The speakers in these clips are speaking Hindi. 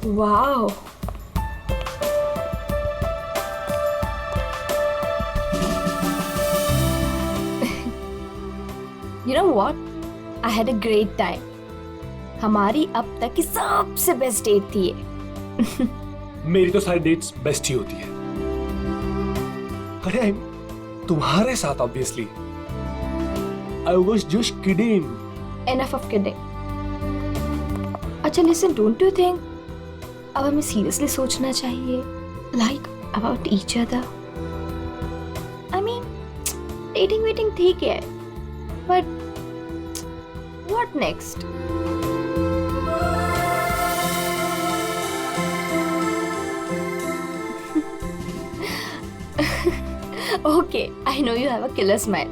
Wow. You know what? I had a great time. हमारी अब तक की सबसे बेस्ट डेट थी ये. मेरी तो सारी डेट्स बेस्ट ही होती है. अरे तुम्हारे साथ obviously. I was just kidding. Enough of kidding. अच्छा listen, don't you think अब हमें seriously सोचना चाहिए like about each other? I mean, dating ठीक है, but what next? Okay, I know you have a killer smile,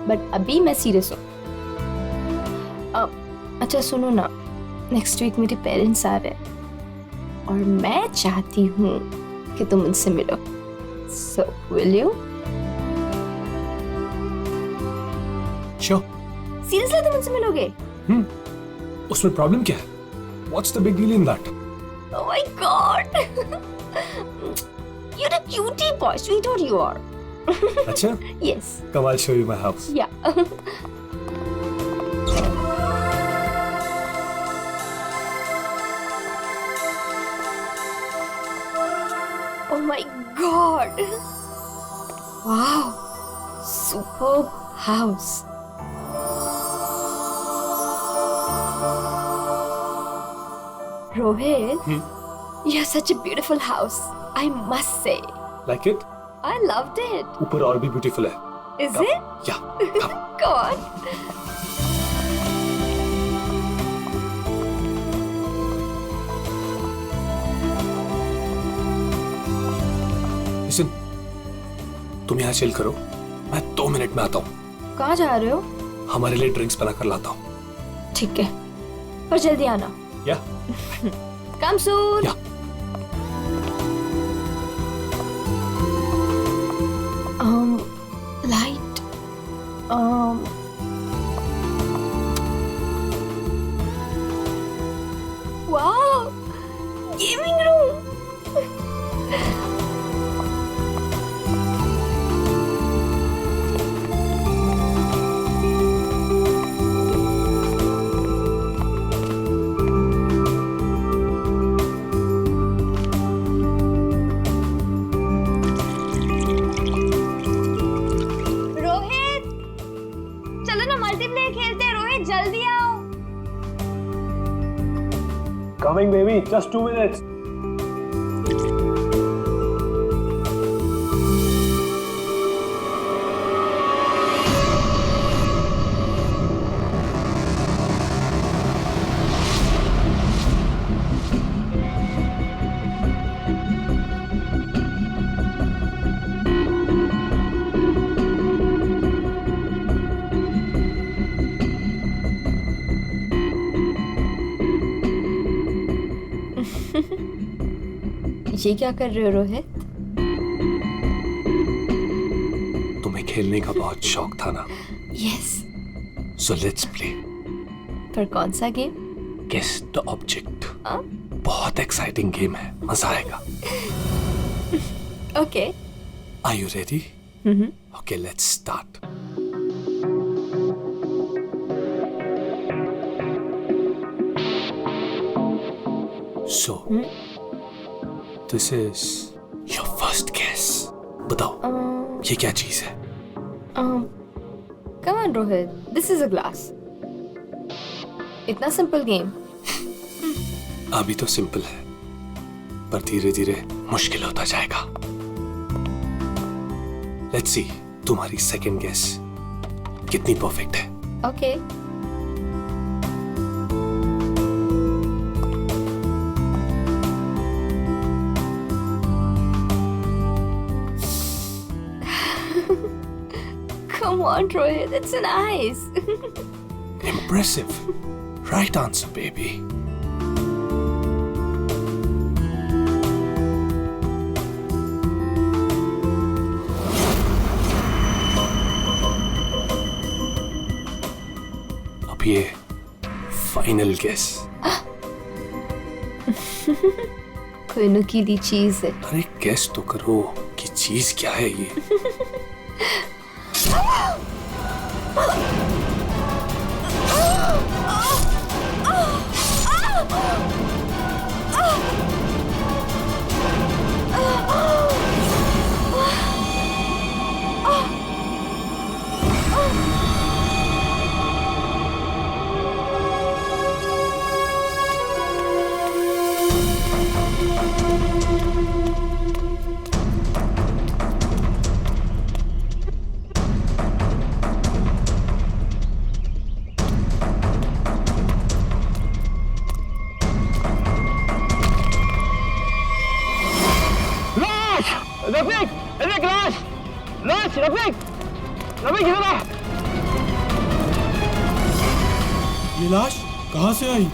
but अभी मैं सीरियस हूँ. अच्छा सुनो ना, नेक्स्ट वीक मेरे पेरेंट्स आ रहे हैं और मैं चाहती हूँ कि तुम उनसे मिलो. So will you? Sure. Seriously तुम उनसे मिलोगे? उसमें प्रॉब्लम क्या है? What's the big deal in that? Oh my God! You're a cutie boy, sweetheart you are. अच्छा? Yes. Come, I'll show you my house. Yeah. Oh my God! Wow! Superb house. Rohit, you have such a beautiful house. I must say. Like it? I loved it. ऊपर और भी ब्यूटीफुल है. Is it? Yeah. Come. Go on. Listen, तुम यहाँ चिल करो. मैं 2 मिनट में आता हूँ. कहाँ जा रहे हो? हमारे लिए ड्रिंक्स बना कर लाता हूँ. ठीक है, पर जल्दी आना. Yeah? Come soon. Yeah. Light. Wow, gaming room. Rohit, चलो ना मल्टीप्लेयर खेलते हैं. रोहित जल्दी आओ. Coming, baby. Just 2 minutes. ये क्या कर रहे हो रोहित? तुम्हें खेलने का बहुत शौक था ना? यस. So let's play. पर कौन सा गेम? Guess the object. हाँ? बहुत एक्साइटिंग गेम है. मजा आएगा. Okay. Are you ready? Okay, let's start. So, this is your first guess. बताओ, ये क्या चीज है? Come on Rohit, this is a glass. इतना सिंपल गेम. अभी तो सिंपल है, पर धीरे धीरे मुश्किल होता जाएगा. Let's see, तुम्हारी सेकंड गेस कितनी परफेक्ट है. Okay. Come on, Rohit, it's nice. Impressive. Right answer, baby. अब ये फाइनल गेस. कोई नुकीली चीज है। अरे गेस तो करो कि चीज क्या है ये। रफीक, रफीक लाश, लाश, रफीक, रफीक इधर आ। ये लाश कहाँ से आई?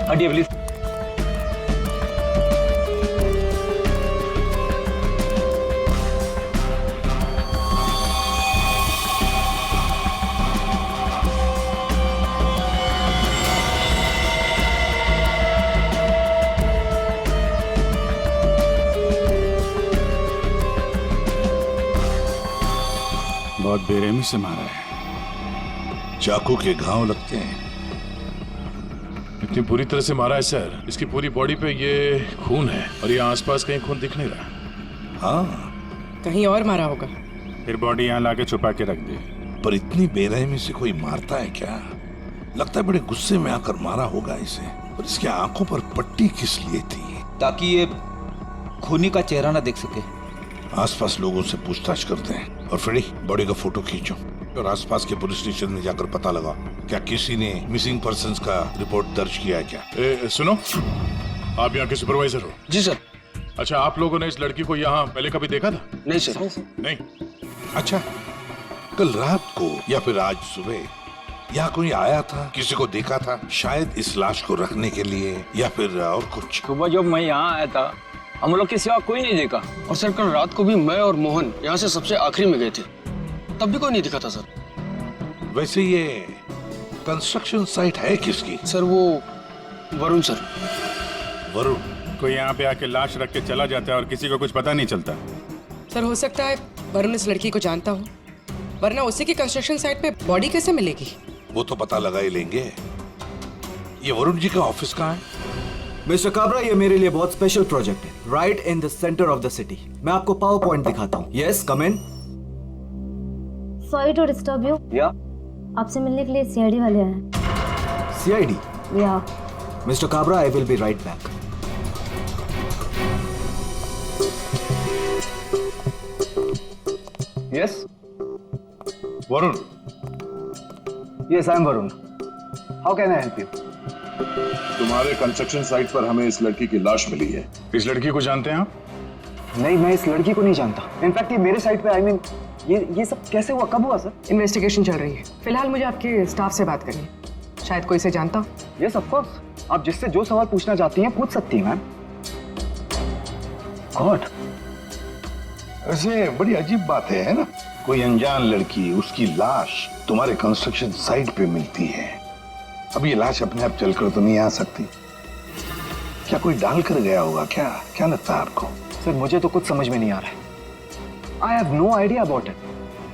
हटिए प्लीज। बहुत बेरहमी से मारा है। चाकू के घाव लगते हैं। इतनी बुरी तरह से मारा है सर, इसकी पूरी बॉडी पे ये खून है और ये आसपास कहीं खून दिख नहीं रहा। हाँ, कहीं और मारा होगा। फिर बॉडी यहाँ लाके छुपा के रख दे। पर इतनी बेरहमी से कोई मारता है क्या? लगता है बड़े गुस्से में आकर मारा होगा इसे। पर इसकी आंखों पर पट्टी किस लिए थी? ताकि ये खूनी का चेहरा ना देख सके। आसपास लोगों से पूछताछ करते हैं। और फ्रेडी, बॉडी का फोटो खींचो और आसपास के पुलिस स्टेशन में जाकर पता लगा क्या किसी ने मिसिंग पर्संस का रिपोर्ट दर्ज किया है क्या? सुनो, आप यहाँ के सुपरवाइजर हो? जी सर। अच्छा, आप लोगों ने इस लड़की को यहाँ पहले कभी देखा था? नहीं सर। नहीं। अच्छा, कल रात को या फिर आज सुबह यहाँ कोई आया था? किसी को देखा था? शायद इस लाश को रखने के लिए या फिर और कुछ? सुबह जब मैं यहाँ आया था हम लोग के सिवा कोई नहीं देखा। और सर कल रात को भी मैं और मोहन यहाँ से सबसे आखिरी में गए थे, तब भी कोई नहीं दिखा था सर। वैसे ये कंस्ट्रक्शन साइट है किसकी? सर वो वरुण सर। वरुण? कोई यहाँ पे आके लाश रख के चला जाता है और किसी को कुछ पता नहीं चलता। सर हो सकता है वरुण इस लड़की को जानता हो, वरना उसी की कंस्ट्रक्शन साइट पे बॉडी कैसे मिलेगी? वो तो पता लगा ही लेंगे। ये वरुण जी का ऑफिस कहाँ है? मिस्टर काबरा, ये मेरे लिए बहुत स्पेशल प्रोजेक्ट है, right in the centre of the city. मैं आपको पावर पॉइंट दिखाता हूँ। Yes, come in. Sorry to disturb you. या आपसे मिलने के लिए सीआईडी वाले आए। सीआईडी? या mister Kabra, I will be right back. Yes Varun? Yes I am Varun. How can I help you? तुम्हारे कंस्ट्रक्शन साइट पर हमें इस लड़की की लाश मिली है। इस लड़की को जानते हैं आप? नहीं, मैं इस लड़की को नहीं जानता। इनफैक्ट ये मेरे साइट पे, आई मीन ये सब कैसे हुआ, कब हुआ सर? इन्वेस्टिगेशन चल रही है। फिलहाल मुझे आपके स्टाफ से बात करनी है। शायद कोई इसे जानता हो। यस ऑफ कोर्स, आप जिससे जो सवाल पूछना चाहती हैं पूछ सकती हैं मैम। गॉड, वैसे बड़ी अजीब बात है ना? कोई अनजान लड़की, उसकी लाश तुम्हारे कंस्ट्रक्शन साइट पे मिलती है। अब ये लाश अपने आप चलकर तो नहीं आ सकती। क्या कोई डाल कर गया होगा? क्या लगता है आपको? सर मुझे तो कुछ समझ में नहीं आ रहा है। I have no idea about it,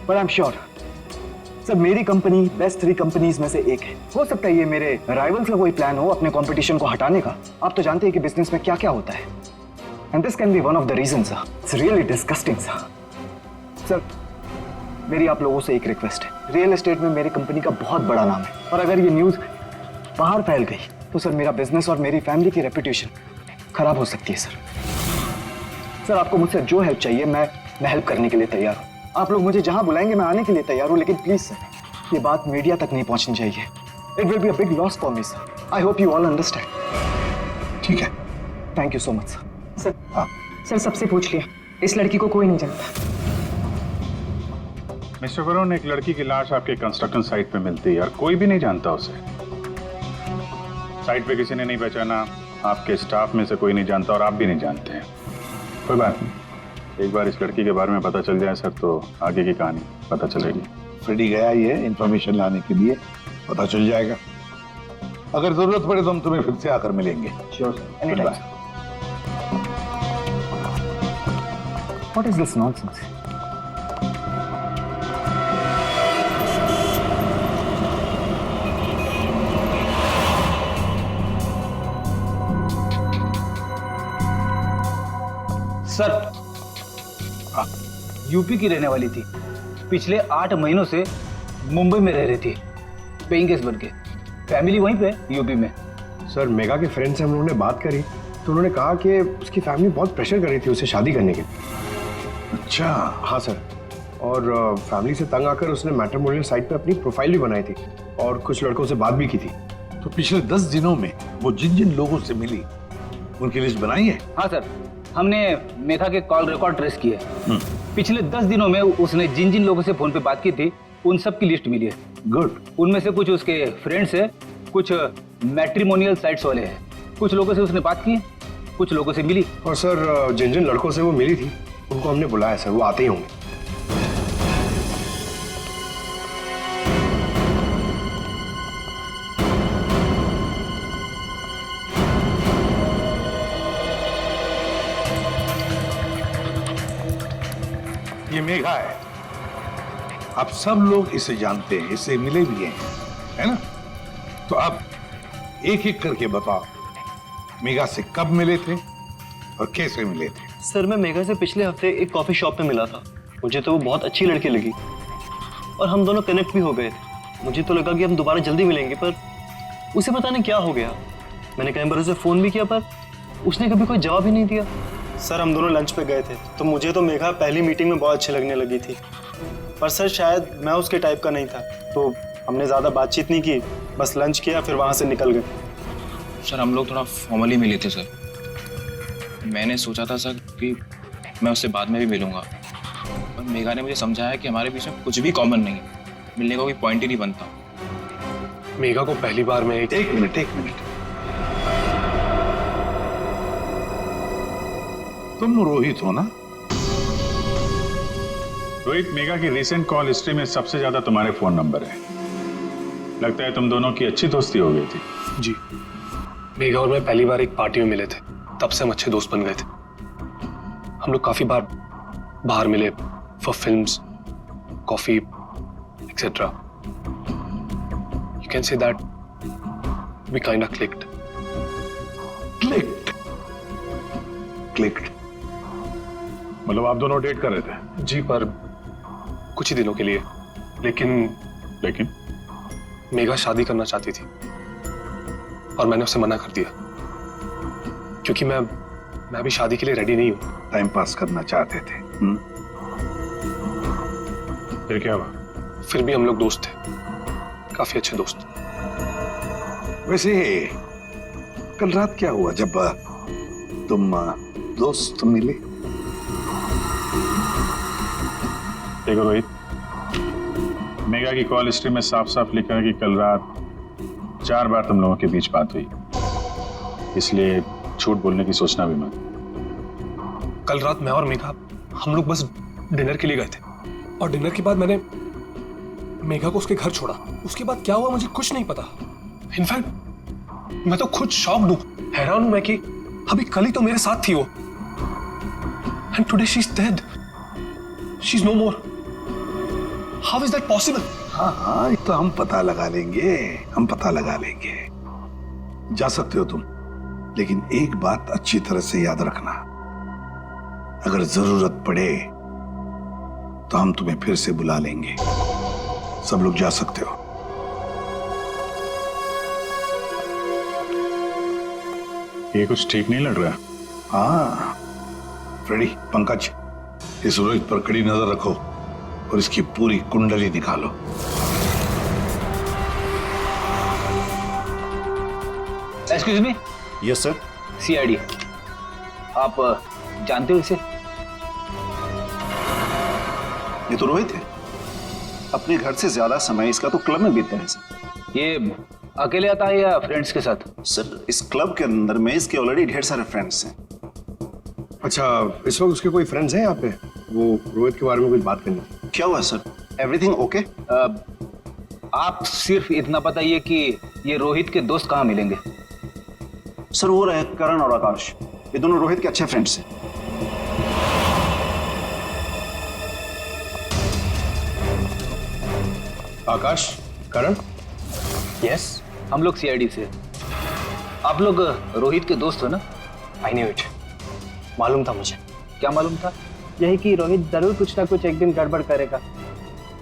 but I am sure sir मेरी कंपनी बेस्ट 3 कंपनीज में से एक है। हो सकता है ये मेरे राइवल्स का कोई प्लान हो अपने कंपटीशन को हटाने का। आप तो जानते हैं कि बिजनेस में क्या क्या होता है, and this can be one of the reason sir. It's really disgusting sir. मेरी आप लोगों से एक रिक्वेस्ट है। रियल एस्टेट में मेरी कंपनी का बहुत बड़ा नाम है, और अगर ये न्यूज बाहर फैल गई तो सर मेरा बिजनेस और मेरी फैमिली की रेपुटेशन खराब हो सकती है सर। आपको मुझसे जो हेल्प चाहिए मैं हेल्प करने के लिए तैयार हूँ। आप लोग मुझे जहां बुलाएंगे मैं आने के लिए तैयार हूँ, लेकिन प्लीज सर ये बात मीडिया तक नहीं पहुंचनी चाहिए। It will be a big loss for me sir. I hope you all understand. ठीक है, thank you so much sir. हाँ। सर सबसे पूछ लिया, इस लड़की को कोई नहीं जानता। मिस्टर वरुण, एक लड़की की लाश आपके कंस्ट्रक्शन साइट पे मिलती है और कोई भी नहीं जानता उसे। साइट पे किसी ने नहीं पहचाना, आपके स्टाफ में से कोई नहीं जानता और आप भी नहीं जानते हैं। कोई बात नहीं, एक बार इस लड़की के बारे में पता चल जाए सर तो आगे की कहानी पता चलेगी। फ्रेडी गया ही है इंफॉर्मेशन लाने के लिए, पता चल जाएगा। अगर जरूरत पड़े तो हम तुम्हें फिर से आकर मिलेंगे। Sure sir, any time. What is this nonsense? Sir, UP की रहने वाली थी, पिछले 8 महीनों से मुंबई में रह रही थी, पेइंग गेस्ट बन के। फैमिली वहीं पे यूपी में। सर, मेगा के फ्रेंड से हम लोगों ने बात करी तो उन्होंने कहा कि उसकी फैमिली बहुत प्रेशर कर रही थी उसे शादी करने के। अच्छा। हाँ सर, और फैमिली से तंग आकर उसने मैट्रिमोनियल साइट पे अपनी प्रोफाइल भी बनाई थी और कुछ लड़कों से बात भी की थी। तो पिछले 10 दिनों में वो जिन जिन लोगों से मिली उनकी लिस्ट बनाई है? हाँ सर, हमने मेघा के कॉल रिकॉर्ड ट्रेस किए। पिछले 10 दिनों में उसने जिन जिन लोगों से फोन पे बात की थी उन सब की लिस्ट मिली है। गुड। उनमें से कुछ उसके फ्रेंड्स है, कुछ मैट्रिमोनियल साइट्स वाले हैं, कुछ लोगों से उसने बात की, कुछ लोगों से मिली। और सर, जिन जिन लड़कों से वो मिली थी उनको हमने बुलाया सर, वो आते ही होंगे। ये मेघा है, आप सब लोग इसे जानते हैं, इससे मिले भी हैं, है ना? तो आप एक एक करके बताओ, मेघा से कब मिले थे और कैसे मिले थे? सर, मैं मेघा से पिछले हफ्ते एक कॉफी शॉप में मिला था। मुझे तो वो बहुत अच्छी लड़की लगी और हम दोनों कनेक्ट भी हो गए थे। मुझे तो लगा कि हम दोबारा जल्दी मिलेंगे, पर उसे पता नहीं क्या हो गया। मैंने कई बार उसे फोन भी किया पर उसने कभी कोई जवाब ही नहीं दिया। सर, हम दोनों लंच पे गए थे तो मुझे तो मेघा पहली मीटिंग में बहुत अच्छी लगने लगी थी, पर सर शायद मैं उसके टाइप का नहीं था, तो हमने ज़्यादा बातचीत नहीं की, बस लंच किया फिर वहाँ से निकल गए। सर, हम लोग थोड़ा फॉर्मली मिले थे सर। मैंने सोचा था सर कि मैं उससे बाद में भी मिलूंगा, पर मेघा ने मुझे समझाया कि हमारे बीच में कुछ भी कॉमन नहीं है, मिलने का कोई पॉइंट ही नहीं बनता। मेघा को पहली बार मैं एक मिनट, तुम रोहित हो ना? रोहित, मेघा की रिसेंट कॉल हिस्ट्री में सबसे ज्यादा तुम्हारे फोन नंबर है। लगता है तुम दोनों की अच्छी दोस्ती हो गई थी। जी, मेघा और मैं पहली बार एक पार्टी में मिले थे, तब से हम अच्छे दोस्त बन गए थे। हम लोग काफी बार बाहर मिले for films, coffee etcetera. You can say that we kind of clicked. मतलब आप दोनों डेट कर रहे थे? जी, पर कुछ ही दिनों के लिए। लेकिन मेघा शादी करना चाहती थी और मैंने उसे मना कर दिया, क्योंकि मैं भी शादी के लिए रेडी नहीं हूं। टाइम पास करना चाहते थे। फिर क्या हुआ? फिर भी हम लोग दोस्त थे, काफी अच्छे दोस्त। वैसे कल रात क्या हुआ जब तुम दोस्त मिले? देखो रोहित, मेघा की कॉल हिस्ट्री में साफ साफ लिखा है कि कल रात 4 बार तुम लोगों के बीच बात हुई, इसलिए झूठ बोलने की सोचना भी मत। कल रात मैं और मेघा हम लोग बस डिनर के लिए गए थे और डिनर के बाद मैंने मेघा को उसके घर छोड़ा। उसके बाद क्या हुआ मुझे कुछ नहीं पता। इनफैक्ट मैं तो खुद शॉक्ड हूं, हैरान हूं मैं कि अभी कल ही तो मेरे साथ थी वो, and today she is dead, she is no more. How is that possible? हाँ, ये तो हम पता लगा लेंगे, जा सकते हो तुम, लेकिन एक बात अच्छी तरह से याद रखना, अगर जरूरत पड़े तो हम तुम्हें फिर से बुला लेंगे। सब लोग जा सकते हो। ये कुछ ठीक नहीं लग रहा। हाँ फ्रेडी, पंकज, इस रोहित पर कड़ी नजर रखो और इसकी पूरी कुंडली निकालो। Excuse me. Yes sir. CID, आप जानते हो इसे? ये तो रोहित है, अपने घर से ज्यादा समय इसका तो क्लब में बीतता है सर। ये अकेले आता है या फ्रेंड्स के साथ? सर इस क्लब के अंदर में इसके ऑलरेडी ढेर सारे फ्रेंड्स हैं। अच्छा, इस वक्त उसके कोई फ्रेंड्स हैं यहाँ पे? वो रोहित के बारे में कुछ बात करनी थी। क्या हुआ सर? Everything okay? आप सिर्फ इतना बताइए कि ये रोहित के दोस्त कहाँ मिलेंगे? सर वो रहे करण और आकाश, ये दोनों रोहित के अच्छे फ्रेंड्स हैं। आकाश, करण? यस, हम लोग सीआईडी से। आप लोग रोहित के दोस्त हो ना? आई न्यू इट, मालूम था मुझे। क्या मालूम था? यही कि रोहित जरूर कुछ ना कुछ एक दिन गड़बड़ करेगा,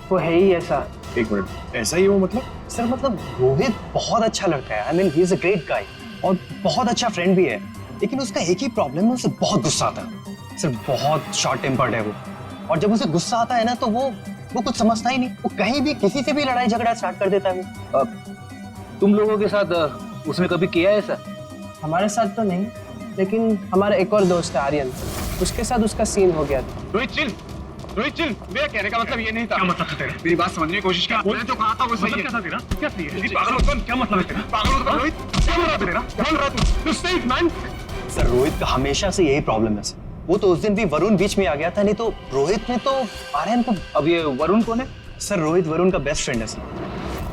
वो है ही ऐसा। एक मिनट, ऐसा ही वो मतलब? सर मतलब रोहित बहुत अच्छा लड़का है, I mean he is a great guy और बहुत अच्छा फ्रेंड भी है, लेकिन उसका एक ही प्रॉब्लम है, उसे बहुत गुस्सा आता है। सर बहुत शॉर्ट टेम्पर्ड है वो, और जब उसे गुस्सा आता है ना तो वो कुछ समझता ही नहीं, वो कहीं भी किसी से भी लड़ाई झगड़ा स्टार्ट कर देता है वो। तुम लोगों के साथ उसने कभी किया है ऐसा? हमारे साथ तो नहीं, लेकिन हमारा एक और दोस्त है आर्यन, उसके साथ उसका सीन हो गया था। रोहित चिल, मेरा कहने का मतलब ये नहीं था। क्या मतलब था तेरा? मेरी बात समझने की कोशिश कर। मैंने जो कहा था वो सही है। क्या था तेरा? क्या सही है? पागल मत बन, क्या मतलब है तेरा? पागल मत बन रोहित, क्या बोल रहा है तेरा? बोल रहा तू से मैन। सर रोहित का हमेशा से यही प्रॉब्लम है सर, वो तो उस दिन भी वरुण बीच में आ गया था, नहीं तो रोहित ने तो आर्यन को। अब ये वरुण कौन है? सर रोहित वरुण का बेस्ट फ्रेंड है सर,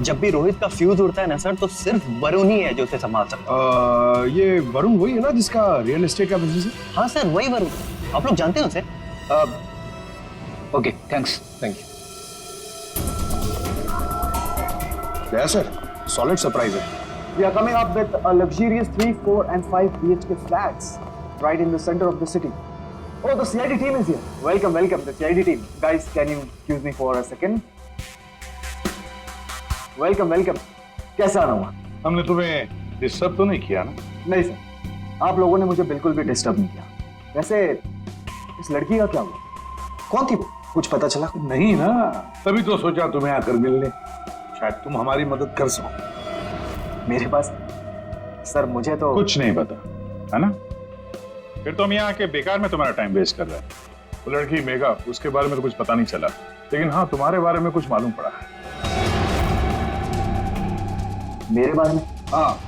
जब भी रोहित का फ्यूज उड़ता है ना सर तो सिर्फ वरुण ही है जो उसे संभाल सकता है। ये वरुण वही है ना जिसका रियल एस्टेट का बिजनेस है? हाँ सर वही वरुण, आप लोग जानते हो उसे? Okay thanks. Thank you. क्या सर, सॉलिड सरप्राइज है। We are coming up with a luxurious 3, 4 and 5 BHK flats right in the center of the city. Oh, the CID team is here. Welcome, the CID team. Guys, can you excuse me for a second? Welcome. कैसा आना हुआ? हमने तुम्हें डिस्टर्ब तो नहीं किया ना? नहीं सर, आप लोगों ने मुझे बिल्कुल भी डिस्टर्ब नहीं किया। वैसे इस लड़की का क्या हुआ? कौन थी वो? कुछ पता चला? नहीं ना, तभी तो सोचा तुम्हें आकर मिलने, शायद तुम हमारी मदद कर सको। मेरे पास सर मुझे तो कुछ नहीं पता है ना? फिर तो हम यहाँ आके बेकार में तुम्हारा टाइम वेस्ट कर रहे हैं। वो लड़की मेघा, उसके बारे में तो कुछ पता नहीं चला, लेकिन हाँ तुम्हारे बारे में कुछ मालूम पड़ा है। मेरे बारे में? हाँ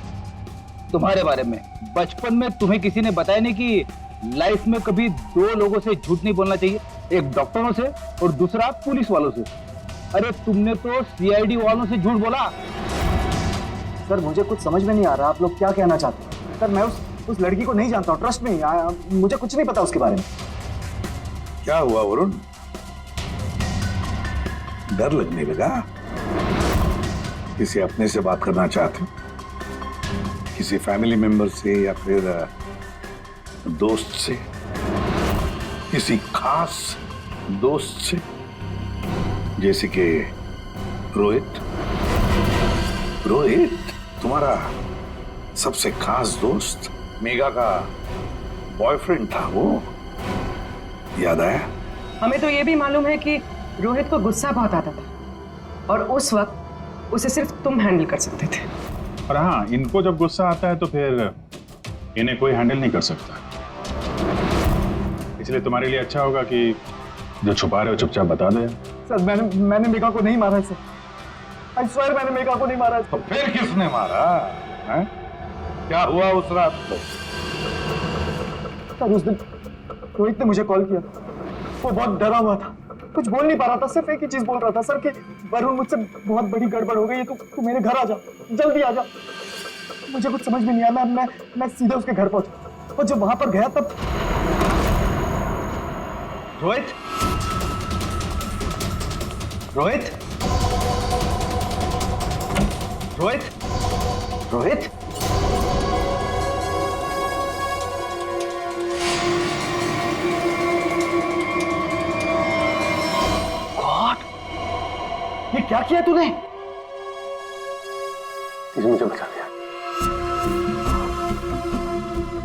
तुम्हारे बारे में। बचपन में तुम्हें किसी ने बताया नहीं कि लाइफ में कभी दो लोगों से झूठ नहीं बोलना चाहिए, एक डॉक्टरों से और दूसरा पुलिस वालों से। अरे तुमने तो सीआईडी वालों से झूठ बोला। सर मुझे कुछ समझ में नहीं आ रहा, आप लोग क्या कहना चाहते हैं? सर मैं उस लड़की को नहीं जानता हूँ, ट्रस्ट में मुझे कुछ नहीं पता उसके बारे में। क्या हुआ वरुण, डर लगने लगा? किसी अपने से बात करना चाहते हो? किसी फैमिली मेंबर से या फिर दोस्त से? किसी खास दोस्त से जैसे कि रोहित? रोहित तुम्हारा सबसे खास दोस्त, मेघा का बॉयफ्रेंड था वो, याद आया? हमें तो ये भी मालूम है कि रोहित को गुस्सा बहुत आता था और उस वक्त उसे सिर्फ तुम हैंडल कर सकते थे। और हाँ, इनको जब गुस्सा आता है तो फिर इन्हें कोई हैंडल नहीं कर सकता, इसलिए तुम्हारे लिए अच्छा होगा कि जो छुपा रहे हो चुपचाप बता दे। सर मैंने मेघा को नहीं मारा है सर, आई स्वेयर मैंने मेघा को नहीं मारा है। तो फिर किसने मारा है? क्या हुआ उस रात को? सर उस दिन रोहित ने मुझे कॉल किया, वो बहुत डरा हुआ था, कुछ बोल नहीं पा रहा था, सिर्फ एक ही चीज बोल रहा था सर कि वरुण मुझसे बहुत बड़ी गड़बड़ हो गई है, तू मेरे घर आ जा, जल्दी आ जा। मुझे कुछ समझ में नहीं आया, मैं सीधे उसके घर पहुंचा और जब वहां पर गया तब रोहित रोहित रोहित रोहित गॉड, ये क्या किया तूने? इसने मुझे बचा लिया,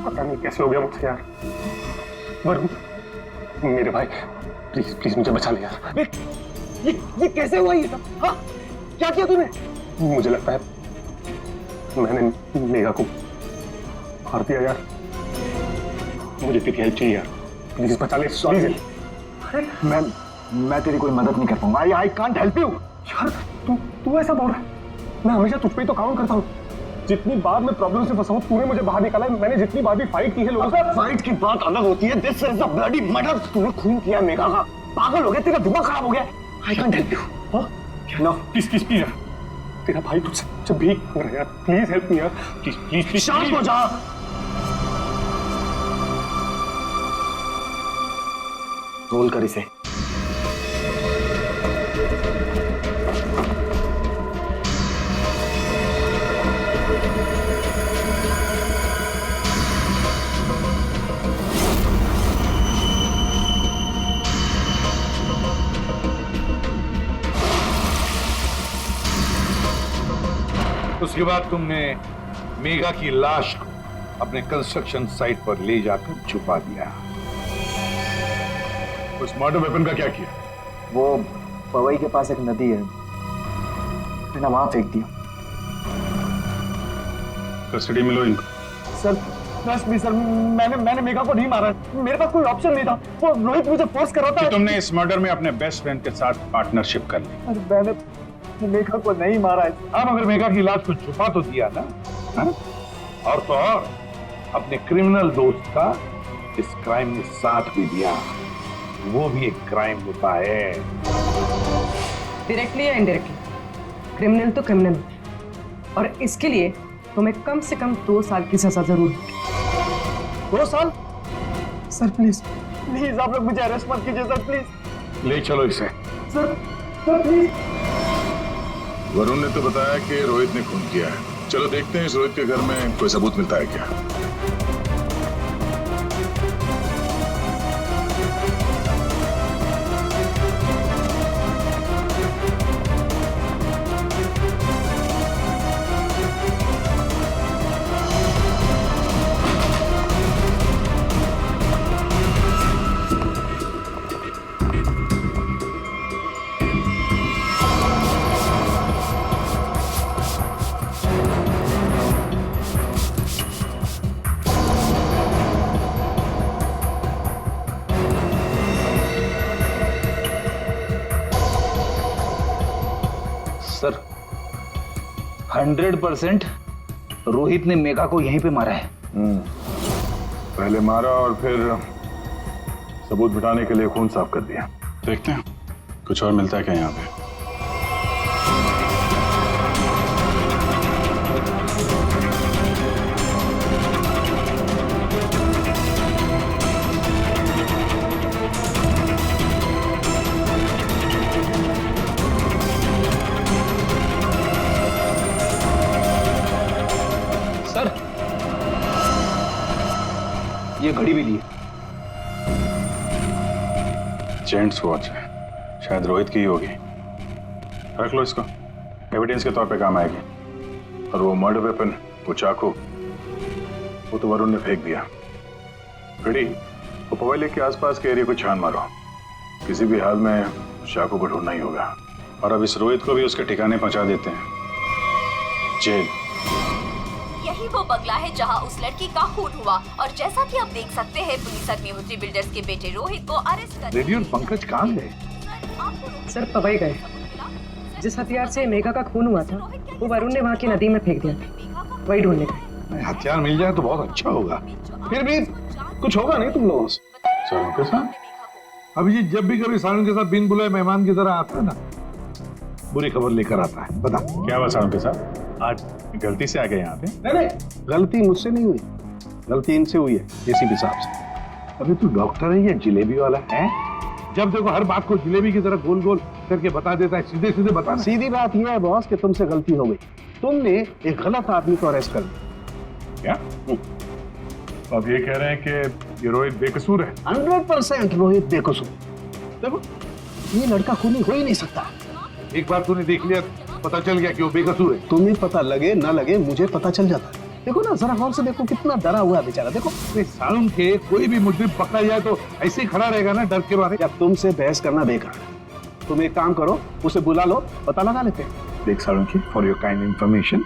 पता नहीं कैसे हो गया मुझसे यार। वरुण मेरे भाई, प्लीज मुझे बचा ले यार। ये कैसे हुआ ये सब? हाँ क्या किया तूने? मुझे लगता है मैंने मेघा को मार दिया यार, मुझे तेरी हेल्प चाहिए यार, प्लीज बचा ले। सॉरी मैं तेरी कोई मदद नहीं कर पाऊंगा, आई कांट हेल्प यू। यार तू ऐसा बोल रहा है? मैं हमेशा तुझ पे ही तो काउंट करता हूँ। जितनी बार मैं प्रॉब्लम से फंसा हूँ तूने मुझे बाहर निकाला है। मैंने जितनी बार भी फाइट की है लोगों से। फाइट की बात अलग होती है। This is a bloody murder. तूने खून किया मेघा का। पागल हो गया, तेरा दिमाग खराब हो गया। I can't help you. No please please please तेरा भाई तुझसे भीख मांग रहा है यार। प्लीज हेल्प मी यार। प्लीज प्लीज प्लीज शांत हो जा। रोल कर इसे। उसके बाद तुमने मेघा की लाश को अपने कंस्ट्रक्शन साइट पर ले जाकर छुपा दिया। उस मर्डर वेपन का क्या किया? वो पवई के पास एक नदी है, मैंने वहां फेंक दिया। कस्टडी में लो इनको। सर ट्रस्ट मी सर, मैंने मेघा को नहीं मारा। मेरे पास कोई ऑप्शन नहीं था। वो रोहित मुझे फोर्स कर रहा था। तुमने इस मर्डर में अपने बेस्ट फ्रेंड के साथ पार्टनरशिप कर ली। अरे मैंने मेघा को नहीं मारा है। अब अगर मेघा की लाश को छुपा तो दिया ना, हा? और तो और अपने क्रिमिनल दोस्त का इस क्राइम में साथ भी दिया। वो भी एक क्राइम होता है। डायरेक्टली या इनडायरेक्टली, क्रिमिनल तो क्रिमिनल, और इसके लिए तुम्हें कम से कम 2 साल की सजा जरूर होगी। 2 साल? सर प्लीज प्लीज आप लोग मुझे अरेस्ट मत कीजिए सर, प्लीज। ले चलो इसे। Sir please. वरुण ने तो बताया कि रोहित ने खून किया है। चलो देखते हैं इस रोहित के घर में कोई सबूत मिलता है क्या। सर 100% रोहित ने मेघा को यहीं पे मारा है। पहले मारा और फिर सबूत मिटाने के लिए खून साफ कर दिया। देखते हैं कुछ और मिलता है क्या यहाँ पे। सर ये घड़ी भी ली है। जेंट्स वॉच है, शायद रोहित की ही होगी। रख लो इसको, एविडेंस के तौर पे काम आएगी। और वो मर्डर वेपन, वो चाकू, वो तो वरुण ने फेंक दिया। घड़ी, वो पवई लेक के आसपास के एरिया को छान मारो। किसी भी हाल में चाकू को ढूंढना ही होगा। और अब इस रोहित को भी उसके ठिकाने पहुंचा देते हैं, जेल। यही वो बंगला है जहां उस लड़की का खून हुआ, और जैसा कि आप देख सकते हैं पुलिस अग्निहोत्री बिल्डर्स के बेटे रोहित को अरेस्ट कर। रेडियो पंकज कहाँ गए? सर पवई गए। जिस हथियार से मेघा का खून हुआ था वो वरुण ने वहाँ की नदी में फेंक दिया था, वही ढूंढने गए। हथियार मिल जाए तो बहुत अच्छा होगा। फिर भी कुछ होगा नहीं तुम लोगों से? सारों के साथ अभिजीत जब भी कभी सारुण के साथ बिन बुलाए मेहमान की तरह आता है ना, बुरी खबर लेकर आता है। बता क्या हुआ सारों के साथ? आज गलती से आ गए यहाँ पे? नहीं, गलती मुझसे नहीं हुई, गलती इनसे हुई है एसीपी साहब से। अभी तू डॉक्टर है या जिलेबी वाला है? जब देखो हर बात को जिलेबी की तरह गोल गोल करके बता देता है। सीधे सीधे बता। सीधी बात यह है बॉस कि तुमसे गलती हो गई। तुमने एक गलत आदमी को अरेस्ट कर लिया। क्या अब ये कह रहे हैं कि ये रोहित बेकसूर है? 100% रोहित बेकसूर। देखो ये लड़का खूनी हो ही नहीं सकता। एक बार तूने देख लिया, पता चल गया कि वो बेकसूर है। तुम्हें पता लगे ना लगे, मुझे पता चल जाता है। देखो ना जरा गौर से देखो, कितना डरा हुआ है बेचारा। देखो सारुण के कोई भी मुजरिम पकड़ा जाए तो ऐसे ही खड़ा रहेगा ना डर के मारे। या तुमसे बहस करना बेकार है। तुम एक काम करो, उसे बुला लो, पता लगा लेते हैं। देख सारुण की, फॉर योर काइंड इंफॉर्मेशन,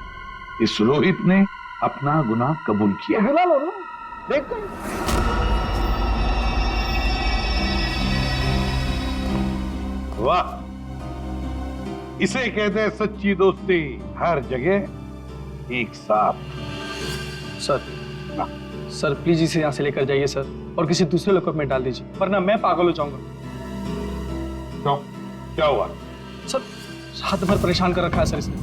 इस रोहित ने अपना गुनाह कबूल किया। बुला लो ना, देख वाह, इसे कहते हैं सच्ची दोस्ती। हर जगह एक साथ। सर प्लीज इसे यहाँ से लेकर जाइए सर, और किसी दूसरे लॉकअप में डाल दीजिए, वरना मैं पागल हो जाऊंगा। क्यों? क्या हुआ? सर रात भर परेशान कर रखा है सर इसने।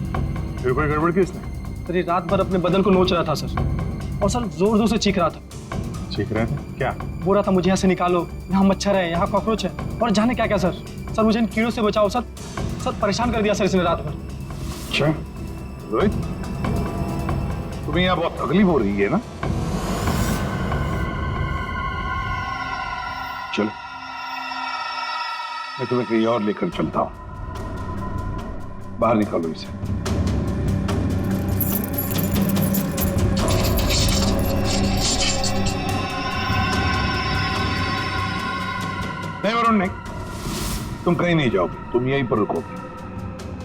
फिर कोई गड़बड़ की इसने? सर ये रात भर अपने बदन को नोच रहा था सर, और सर जोर जोर से चीख रहा था। चीख रहे थे? क्या? बोल रहा था मुझे यहाँ से निकालो, यहाँ मच्छर है, यहाँ कॉकरोच है, और जाने क्या क्या सर। सर मुझे इन कीड़ों से बचाओ सर। सर परेशान कर दिया सर इसने रात भर। अच्छा रोहित, तुम्हें यहाँ बहुत तकलीफ हो रही है ना? चलो मैं तुम्हें कहीं और लेकर चलता हूं। बाहर निकालो इसे। नहीं वरुण नहीं, तुम कहीं नहीं जाओगे, तुम यहीं पर रुकोगे।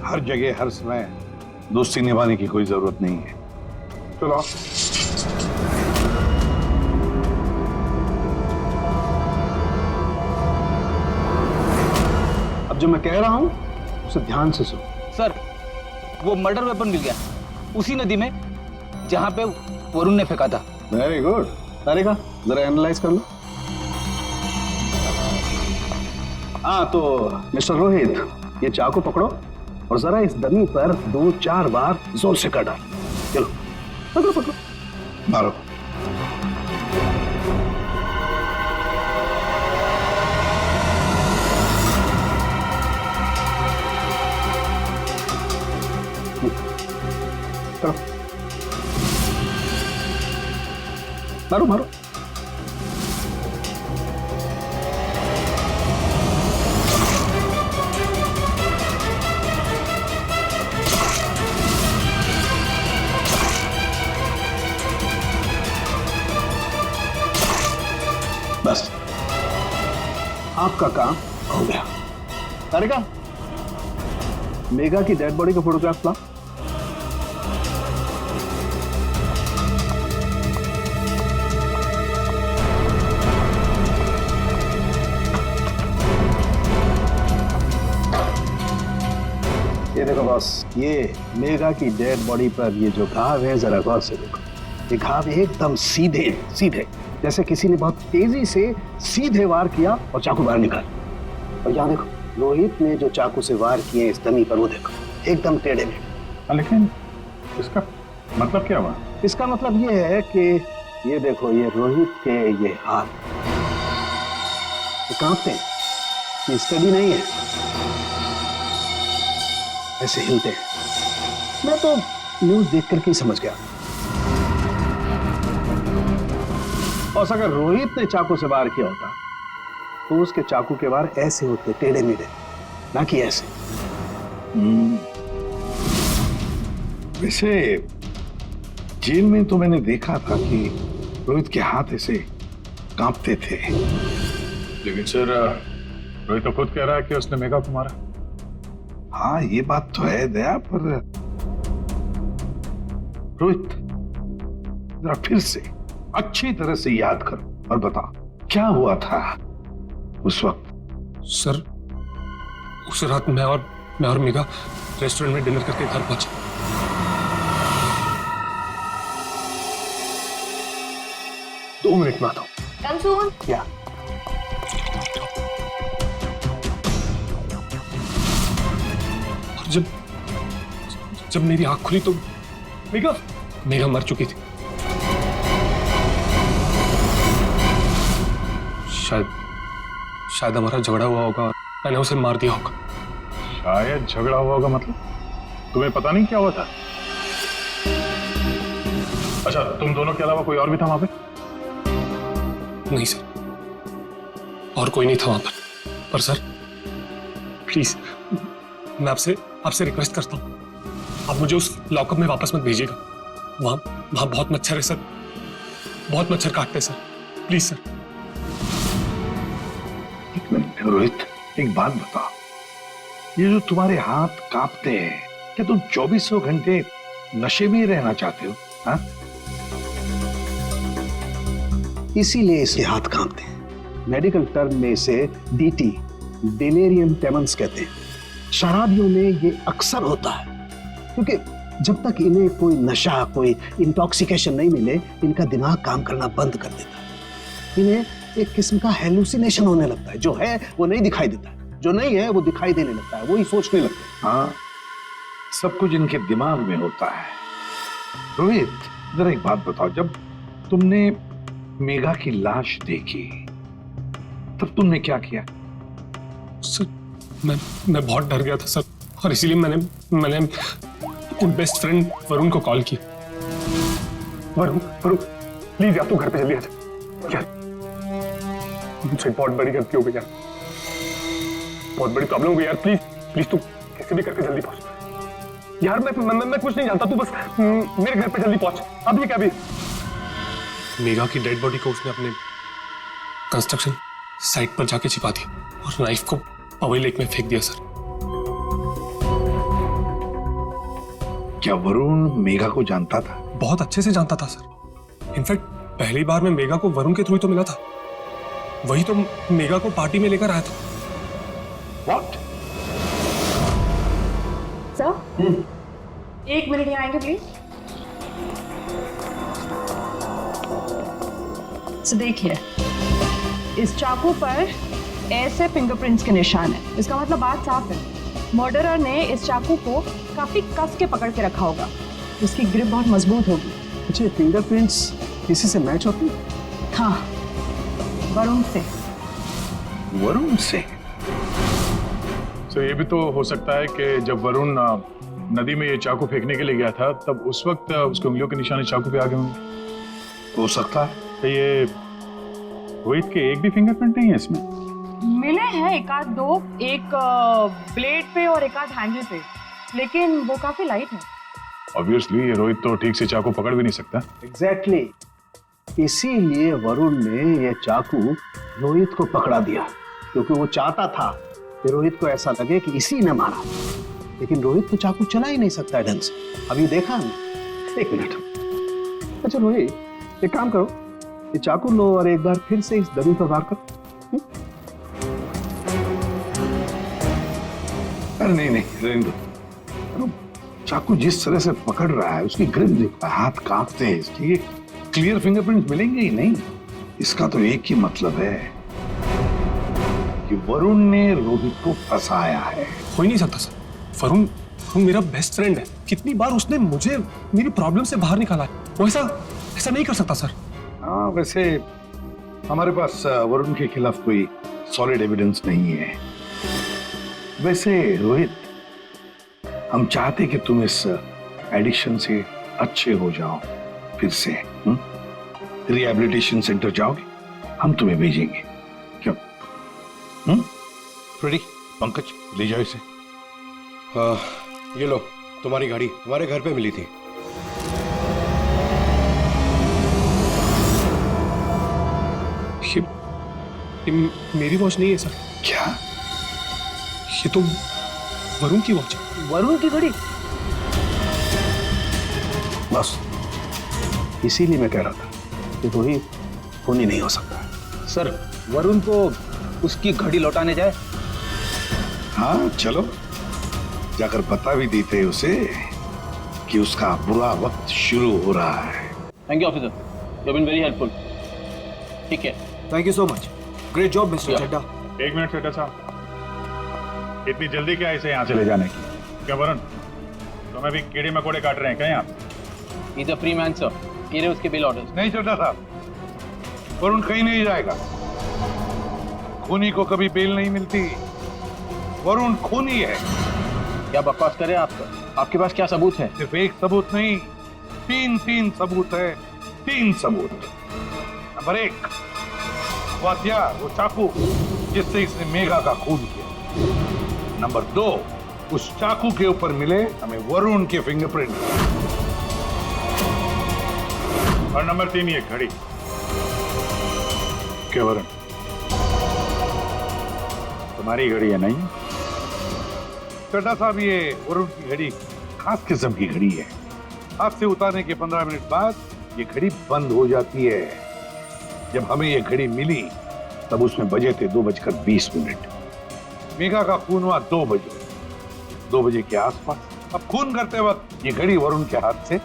हर जगह हर समय दोस्ती निभाने की कोई जरूरत नहीं है। चलो अब जो मैं कह रहा हूं उसे ध्यान से सुनो। सर वो मर्डर वेपन मिल गया उसी नदी में जहां पे वरुण ने फेंका था। Very good. तारिका जरा एनालाइज कर लो। हाँ तो मिस्टर रोहित, ये चाकू पकड़ो और जरा इस डमी पर 2-4 बार जोर से कर डाल। चलो पकड़ो पकड़ो, मारो। मारो मारो। बस आपका काम हो गया। तारिका, मेघा की डेड बॉडी का फोटोग्राफ ला। ये देखो बॉस, ये मेघा की डेड बॉडी पर ये जो घाव है जरा गौर से देखो। ये घाव एकदम सीधे सीधे, जैसे किसी ने बहुत तेजी से सीधे वार किया और चाकू बाहर निकाल। और यहाँ देखो, रोहित ने जो चाकू से वार किए इस डमी पर, वो देखो एकदम टेढ़े मेढ़े। लेकिन इसका मतलब क्या हुआ? इसका मतलब ये है कि ये देखो, ये रोहित के ये हाथ कांपते हैं, ये स्टडी नहीं है, ऐसे हिलते हैं। मैं तो न्यूज देख करके ही समझ गया। और अगर रोहित ने चाकू से वार किया होता तो उसके चाकू के वार ऐसे होते, टेढ़े मेढ़े, ना कि ऐसे। वैसे जेल में तो मैंने देखा था कि रोहित के हाथ ऐसे कांपते थे। लेकिन सर रोहित तो खुद कह रहा है कि उसने मेघा को मारा। हाँ ये बात तो है दया, पर रोहित जरा फिर से अच्छी तरह से याद कर और बता क्या हुआ था उस वक्त। सर उस रात मैं और मेघा रेस्टोरेंट में डिनर करके घर पहुंचे। दो मिनट में आता हूं। कम सून। क्या? और जब मेरी आंख खुली तो मेघा मर चुकी थी। शायद हमारा झगड़ा हुआ होगा और मैंने उसे मार दिया होगा। शायद झगड़ा हुआ होगा मतलब? तुम्हें पता नहीं क्या हुआ था? अच्छा तुम दोनों के अलावा कोई और भी था वहां पे? नहीं सर, और कोई नहीं था वहां पर सर प्लीज मैं आपसे रिक्वेस्ट करता हूं, आप मुझे उस लॉकअप में वापस मत भेजिएगा। वहां बहुत मच्छर है सर, बहुत मच्छर काटते हैं सर, प्लीज सर। एक मिनट रोहित, एक बात बता, ये जो तुम्हारे हाथ कांपते हैं, क्या तुम 2400 घंटे नशे में रहना चाहते हो? हाँ? इसीलिए इसके हाथ कांपते हैं। मेडिकल टर्म में इसे डीटी, डिलेरियम टेमन्स कहते हैं। शराबियों में ये अक्सर होता है, क्योंकि जब तक इन्हें कोई नशा, कोई इंटॉक्सिकेशन नहीं मिले, इनका दिमाग काम करना बंद कर देता है। इन्हें एक किस्म का हेलुसिनेशन होने लगता है। जो है वो नहीं दिखाई देता है, जो नहीं है वो दिखाई देने लगता है, वही सोचने लगते हैं। हाँ, सब कुछ इनके दिमाग में होता है। रोहित, जरा एक बात बताओ, जब तुमने मेघा की लाश देखी तब तुमने क्या किया? सर मैं बहुत डर गया था सर, और इसीलिए मैंने अपने बेस्ट फ्रेंड वरुण को कॉल की। वरुण प्लीज यार, तू घर पे जल्दी आ जा यार, मुझसे बहुत बड़ी गलती हो गई यार, बहुत बड़ी प्रॉब्लम हो गई यार। प्लीज तू कैसे भी करके जल्दी पहुंच यार। मैं कुछ नहीं जानता, तू बस मेरे घर पे जल्दी पहुंच। अभी क्या? अभी मेघा की डेड बॉडी को उसने अपने कंस्ट्रक्शन साइट पर जाके छिपा दी और नाइफ को पवई लेक में फेंक दिया सर। क्या वरुण मेघा को जानता था? बहुत अच्छे से जानता था सर। इनफैक्ट पहली बार मैं मेघा को वरुण के थ्रू ही तो मिला था, वही तो मेघा को पार्टी में लेकर आया था। What? सर, 1 मिनट यहाँ आएंगे प्लीज। तो देखिए, इस चाकू पर ऐसे फिंगरप्रिंट्स के निशान है। इसका मतलब बात साफ है, मर्डरर ने इस चाकू को काफी कस के पकड़ के रखा होगा। इसकी ग्रिप बहुत मजबूत होगी। अच्छा, फिंगरप्रिंट्स किसी से मैच होती? हाँ, वरुण से। वरुण से? तो ये भी तो हो सकता है कि जब वरुण नदी में ये चाकू फेंकने के लिए गया था, तब उस वक्त उसके उंगलियों के निशान चाकू पे आ गए होंगे। हो सकता है। तो ये रोहित के एक भी फिंगरप्रिंट नहीं है इसमें? मिले हैं एक आध दो, एक ब्लेड पे और एक आध हैंडल पे, लेकिन वो काफी लाइट है। ऑब्वियसली ये रोहित तो ठीक से चाकू पकड़ भी नहीं सकता। एग्जैक्टली, इसीलिए वरुण ने ये चाकू रोहित को पकड़ा दिया, क्योंकि वो चाहता था कि रोहित को ऐसा लगे कि इसी ने मारा। लेकिन रोहित तो चाकू चला ही नहीं सकता ढंग से। अभी देखा ना। 1 मिनट। अच्छा रोहित, एक काम करो, ये चाकू लो और एक बार फिर से इस दरी पर वार करो। अरे नहीं, रहने दो। चाकू जिस तरह से पकड़ रहा है, उसकी ग्रिप देखो, हाथ कांपते हैं इसके, क्लियर फिंगरप्रिंट मिलेंगे ही नहीं। इसका तो एक ही मतलब है कि वरुण ने रोहित को फंसाया है। हो ही नहीं सकता सर, वरुण मेरा बेस्ट फ्रेंड है। कितनी बार उसने मुझे मेरी प्रॉब्लम से बाहर निकाला है, वो ऐसा नहीं कर सकता सर। हाँ, वैसे हमारे पास वरुण के खिलाफ कोई सॉलिड एविडेंस नहीं है। वैसे रोहित, हम चाहते कि तुम इस एडिक्शन से अच्छे हो जाओ, फिर से रिहैबिलिटेशन सेंटर जाओगे, हम तुम्हें भेजेंगे। क्यों? रेडी? पंकज, ले जाओ इसे। हाँ, ये लो, तुम्हारी गाड़ी हमारे घर पे मिली थी। ये मेरी वॉच नहीं है सर। क्या? ये तो वरुण की वॉच है। वरुण की घड़ी? बस इसीलिए मैं कह रहा था कि रोहित खून ही नहीं हो सकता। सर, वरुण को उसकी घड़ी लौटाने जाए? हाँ चलो, जाकर बता भी देते हैं उसे कि उसका बुरा वक्त शुरू हो रहा है। Thank you officer, you have been very helpful. ठीक है, thank you so much. Great job mister Chadha. 1 minute Chadha साहब, इतनी जल्दी क्या इसे यहाँ से ले जाने की? क्या वरुण, तुम्हें भी कीड़े मकोड़े काट रहे हैं क्या यहाँ? He is a free man sir, ये उसके बिल ऑर्डर्स। नहीं चड्डा साहब, वरुण कहीं नहीं जाएगा। खूनी को कभी बेल नहीं मिलती। वरुण खूनी है। क्या बकवास कर रहे हैं आप सर? आपके पास क्या सबूत है? सिर्फ एक सबूत नहीं, तीन सबूत है। 3 सबूत। नंबर 1, वो हथियार, वो चाकू जिससे इसने मेघा का खून किया। नंबर 2, उस चाकू के ऊपर मिले हमें वरुण के फिंगरप्रिंट। और नंबर 3, ये घड़ी। क्या वरुण, तुम्हारी घड़ी है नहीं? चड्डा साहब, ये वरुण की घड़ी खास किस्म की घड़ी है। हाथ से उतारने के 15 मिनट बाद ये घड़ी बंद हो जाती है। जब हमें ये घड़ी मिली तब उसमें बजे थे 2:20। मेघा का खून हुआ 2 बजे। 2 बजे के आसपास। अब खून करते वक्त ये घड़ी वरुण के हाथ से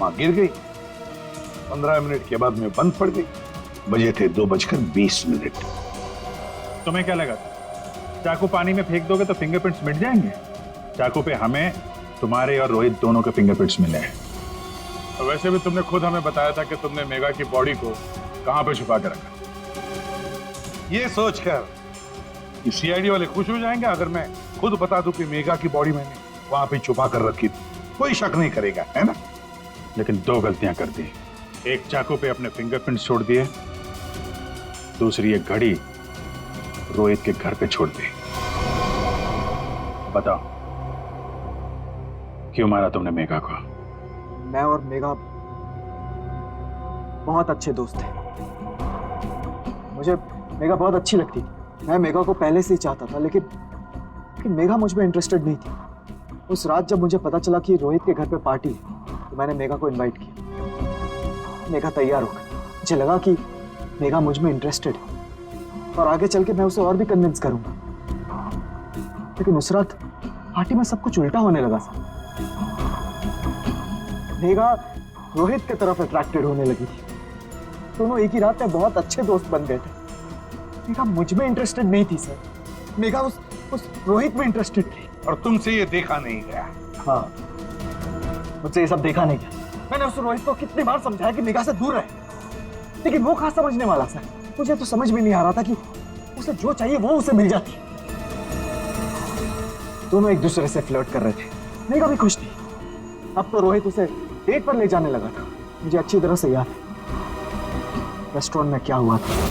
वहां गिर गई। 15 मिनट के बाद में बंद पड़ गई। बजे थे 2:20। तुम्हें क्या लगा चाकू पानी में फेंक दोगे तो फिंगरप्रिंट्स मिट जाएंगे? चाकू पे हमें, तुम्हारे और रोहित दोनों के फिंगरप्रिंट्स मिले हैं। और वैसे भी तुमने खुद हमें बताया था कि तुमने मेघा की बॉडी को कहां पे छुपा के रखा। ये सोचकर कि सीआईडी वाले खुश हो जाएंगे अगर मैं खुद बता दूं कि मेघा की बॉडी मैंने वहां पे छुपा कर रखी थी, कोई शक नहीं करेगा, है ना? लेकिन 2 गलतियां कर दी। एक चाकू पे अपने फिंगरप्रिंट्स छोड़ दिए, दूसरी एक घड़ी रोहित के घर पे छोड़ दी। बताओ क्यों मारा तुमने मेघा को? मैं और मेघा बहुत अच्छे दोस्त थे। मुझे मेघा बहुत अच्छी लगती थी। मैं मेघा को पहले से ही चाहता था, लेकिन मेघा मुझ में इंटरेस्टेड नहीं थी। उस रात जब मुझे पता चला कि रोहित के घर पे पार्टी है, तो मैंने मेघा को इनवाइट किया। मेघा तैयार हो गई। मुझे लगा कि मेघा मुझ में इंटरेस्टेड है और आगे चल के मैं उसे और भी कन्विंस करूंगा। लेकिन उस रात पार्टी में सब कुछ उल्टा होने लगा था। मेघा रोहित की तरफ अट्रैक्टेड होने लगी थी। दोनों एक ही रात में बहुत अच्छे दोस्त बन गए थे। मेघा मुझ में इंटरेस्टेड नहीं थी सर। मेघा उस रोहित में इंटरेस्टेड थी। और तुमसे ये देखा नहीं गया। हाँ, मुझसे ये सब देखा नहीं गया। मैंने उस रोहित को कितनी बार समझाया कि मेघा से दूर रहे, लेकिन वो कहाँ समझने वाला सर। मुझे तो समझ में नहीं आ रहा था कि उसे जो चाहिए वो उसे मिल जाती। दोनों एक दूसरे से फ्लर्ट कर रहे थे। मेघा भी खुश थी। अब तो रोहित उसे डेट पर ले जाने लगा था। मुझे अच्छी तरह से याद है रेस्टोरेंट में क्या हुआ था।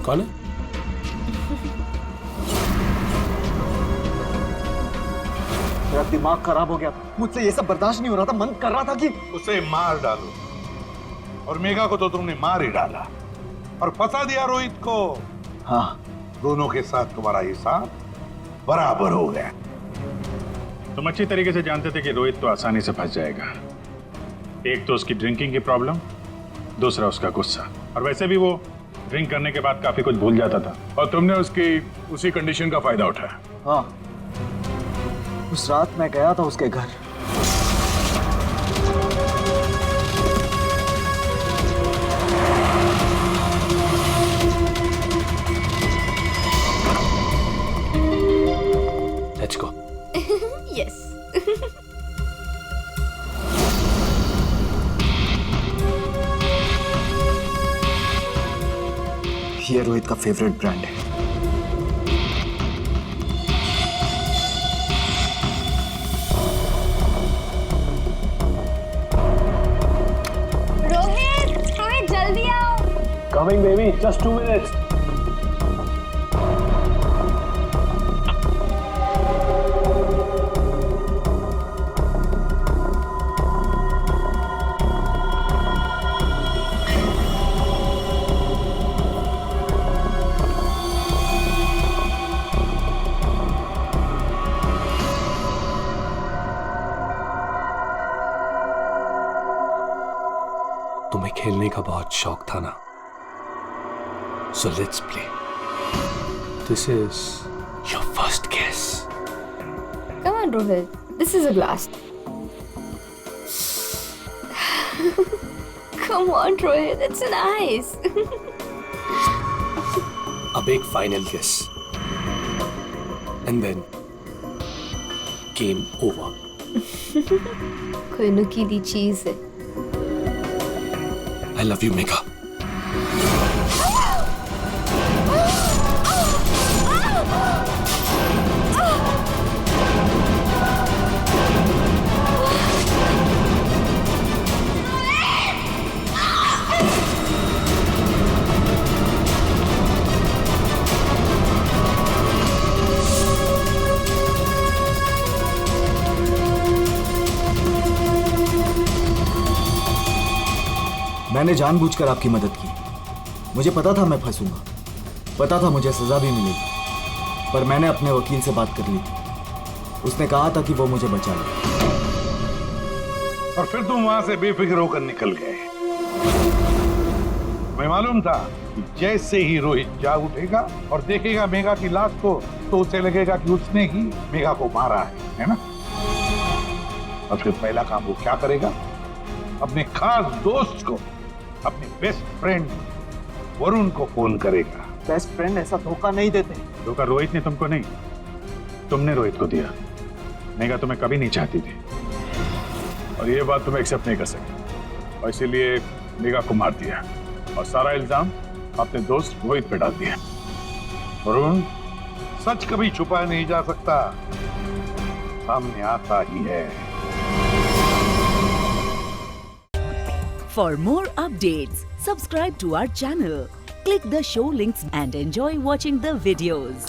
कौन है? मेरा दिमाग खराब हो गया था। मुझसे ये सब बर्दाश्त नहीं हो रहा था। मन कर रहा था कि उसे मार डालो। और मेघा को तो तुमने मार ही डाला और फंसा दिया रोहित को। हाँ, दोनों के साथ तुम्हारा हिसाब बराबर हो गया। तुम अच्छी तरीके से जानते थे कि रोहित तो आसानी से फंस जाएगा। एक तो उसकी ड्रिंकिंग की प्रॉब्लम, दूसरा उसका गुस्सा। और वैसे भी वो ड्रिंक करने के बाद काफी कुछ भूल जाता था और तुमने उसकी उसी कंडीशन का फायदा उठाया। हाँ, उस रात मैं गया था उसके घर। Let's go. Yes. ये रोहित का फेवरेट ब्रांड है। रोहित जल्दी आओ। Coming baby, just 2 minutes. तुम्हें खेलने का बहुत शौक था ना, so let's play. This is your first kiss. Come on, Rohit. This is a blast. Come on, Rohit. It's nice. अब एक final kiss. And then game over. कोई नुकीली चीज है। I love you, Megha. मैंने जानबूझकर आपकी मदद की। मुझे पता था मैं फंसूंगा, पता था मुझे सजा भी मिलेगी, पर मैंने अपने वकील से बात कर ली थी उसने कहा था कि वो मुझे बचा ले। और फिर तुम वहां से बेफिक्र होकर निकल गए। मैं मालूम था कि जैसे ही रोहित जाग उठेगा और देखेगा मेघा की लाश को, तो उसे लगेगा कि उसने ही मेघा को मारा है ना? और फिर पहला काम वो क्या करेगा? अपने खास दोस्त को, अपने बेस्ट फ्रेंड वरुण को फोन करेगा। बेस्ट फ्रेंड ऐसा धोखा नहीं देते। धोखा रोहित ने तुमको नहीं, तुमने रोहित को दिया। मेघा तुम्हें कभी नहीं चाहती थी और ये बात तुम एक्सेप्ट नहीं कर सकते, और इसीलिए मेघा को मार दिया और सारा इल्जाम अपने दोस्त रोहित पे डाल दिया। वरुण, सच कभी छुपाया नहीं जा सकता, सामने आता ही है। For more updates, subscribe to our channel, click the show links and enjoy watching the videos.